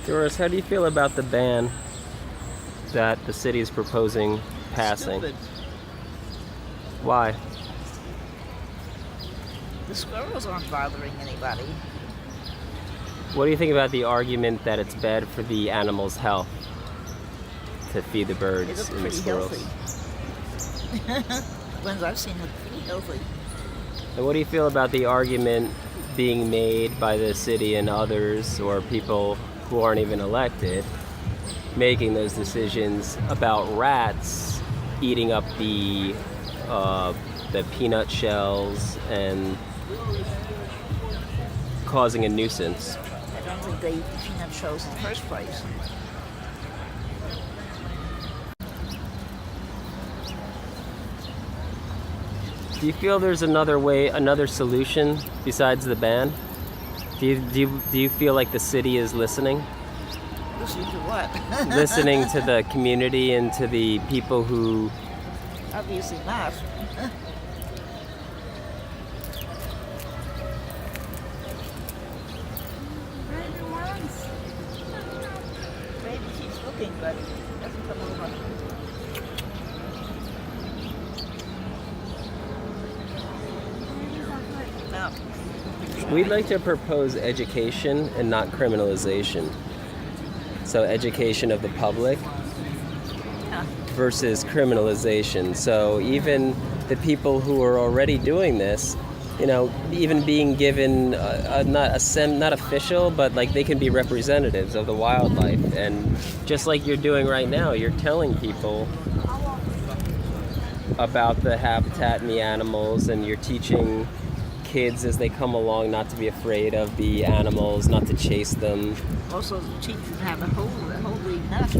Doris, how do you feel about the ban that the city is proposing passing? Stupid. Why? The squirrels aren't bothering anybody. What do you think about the argument that it's bad for the animals' health to feed the They birds look and the pretty squirrels? healthy. The ones I've seen look pretty healthy. And what do you feel about the argument being made by the city and others, or people who aren't even elected, making those decisions about rats eating up the peanut shells and causing a nuisance? I don't think they eat peanut shells in the first place. Do you feel there's another solution besides the ban? Do you feel like the city is listening? Listening to what? Listening to the community and to the people who... Obviously not. Maybe she's looking, but doesn't come over. No. We'd like to propose education and not criminalization. So education of the public Huh. versus criminalization. So even the people who are already doing this, even being given not official, but like they can be representatives of the wildlife. And just like you're doing right now, you're telling people about the habitat and the animals, and you're teaching kids as they come along not to be afraid of the animals, not to chase them. Also, teach them how to hold the nut.